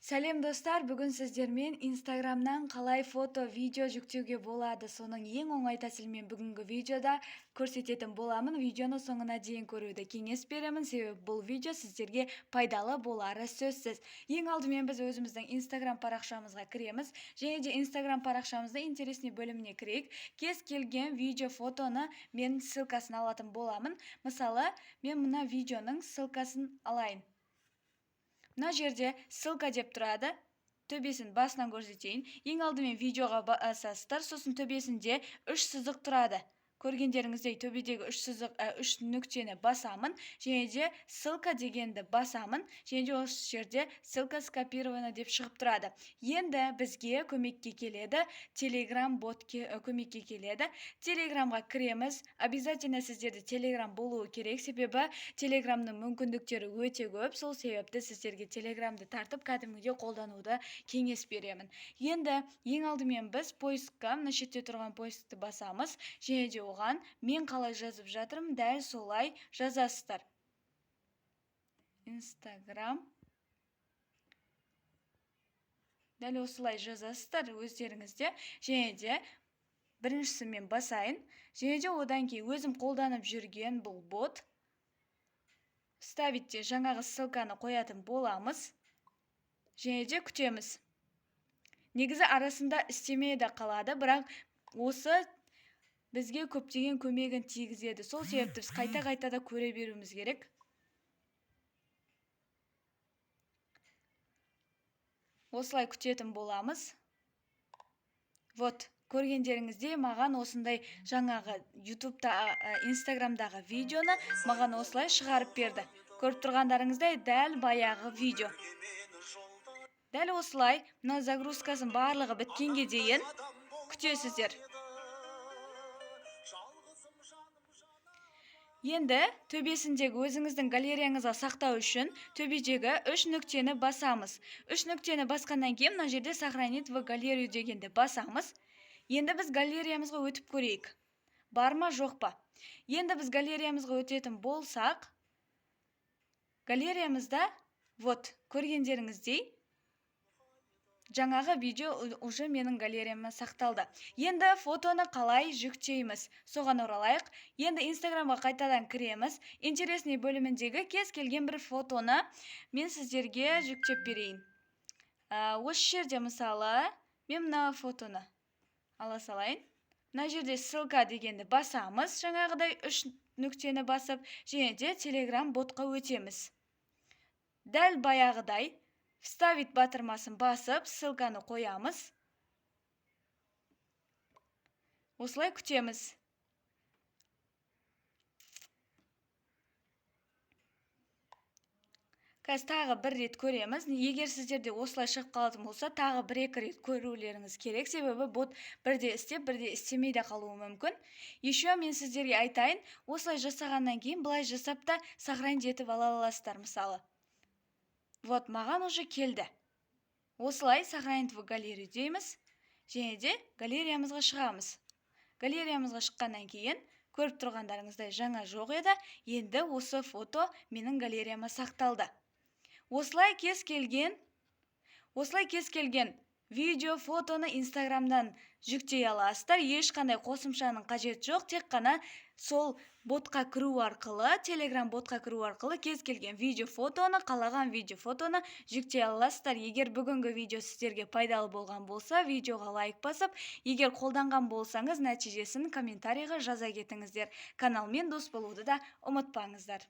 Сәлем достар, бүгін сіздермен Инстаграмнан қалай фото, видео жүктеуге болады. Соның ең оңай тәсілмен бүгінгі видеода көрсететін боламын. Видеоны соңына дейін көруді кеңес беремін, себебі бұл видео сіздерге пайдалы болары сөзсіз. Ең алдымен біз өзіміздің Инстаграм парақшамызға кіреміз, және де Инстаграм парақшамызды интересный бөліміне кірейік. Кез келген видео, фотоны мен ссылкасын алатын боламын. Мысалы, мен мына видеоның ссылкасын алайын. Мына жерде ссылка деп тұрады. Төбесін басынан көрсетейін. Ең алдымен видеоға басасыздар, сосын төбесінде 3 сызық тұрады. Көргендеріңіздей төбедегі 3 нүктені басамын, және де ссылка дегенді басамын, және де осы жерде ссылка скопирована деп шығып тұрады. Енді бізге көмекке келеді, Telegram бот көмекке келеді. Телеграмға кіреміз. Обязательно сіздерде Telegram болуы керек, себебі Телеграмның мүмкіндіктері өте көп. Сол себепті сіздерге Телеграмды тартып, кәдімгідей қолдануды кеңес беремін. Енді ең алдымен біз поискқа, мына шетте тұрған поискті басамыз, және де оған мен қалай жазып жатырмын, дәл солай жазасыздар. Инстаграм. Дәл осылай жазасыздар өздеріңізде, және де біріншісі мен басайын, және де одан кейін өзім қолданып жүрген бұл бот. Вставитте жаңағы ссылканы қоятын боламыз, және де күтеміз. Негізі арасында істемей де қалады, бірақ осы бізге көптеген көмегін тигізеді. Сол себепті біз қайта-қайта да көре беруіміз керек. Осылай күтетін боламыз. Вот, көргендеріңізде маған осындай жаңағы YouTube'да, Instagram'дағы видеоны маған осылай шығарып берді. Көріп тұрғандарыңыздай дәл баяғы видео. Дәл осылай, мына загрузкасын барлығы біткенге дейін күтесіздер. Енді төбесіндегі өзіңіздің галереяңызға сақтау үшін төбедегі 3 нүктені басамыз. 3 нүктені басқаннан кейін мына жерде сохранить в галерею дегенде басамыз. Енді біз галереямызға өтіп көрейік. Бар ма, жоқ па? Енді біз галереямызға өтетін болсақ, галереямызда, вот, көргендеріңіздей, жаңағы видео уже менің галереяма сақталды. Енді фотоны қалай жүктейміз? Соған оралайық. Енді Инстаграмға қайтадан кіреміз. Интересный бөліміндегі кез келген бір фотоны мен сіздерге жүктеп берейін. Осы жерде мысалы, мен мына фотоны ала салайын. Мына жерде ссылка дегенді басамыз, жаңағыдай 3 нүктені басып, және де Telegram ботқа өтеміз. Дәл баяғыдай вставить батырмасын басып, ссылканы қоямыз. Осылай күтеміз. Қазір тағы бір рет көреміз. Егер сіздерде осылай шығып қалатын болса, тағы 1-2 рет көрулеріңіз керек, себебі бот бірде істеп, бірде істемей де қалуы мүмкін. Еще мен сіздерге айтайын, осылай жасағаннан кейін былай жасап та сохранить етіп ала аласыздар, мысалы. Вот, маған уже келді. Осылай сохранить в галерею дейміз, және де галереямызға шығамыз. Галереямызға шыққаннан кейін көріп тұрғандарыңыздай жаңа жоқ еді, енді осы фото менің галереяма сақталды. Осылай кез келген видео, фотоны Инстаграмдан жүктей аласыздар. Ешқандай қосымшаның қажет жоқ, тек қана сол ботқа кіру арқылы, Telegram ботқа кіру арқылы кез келген видео, фотоны, қалаған видео, фотоны жүктей аласыздар. Егер бүгінгі видео сіздерге пайдалы болған болса, видеоға лайк басып, егер қолданған болсаңыз, нәтижесін комментарийға жаза кетіңіздер. Каналмен дос болуды да ұмытпаңыздар.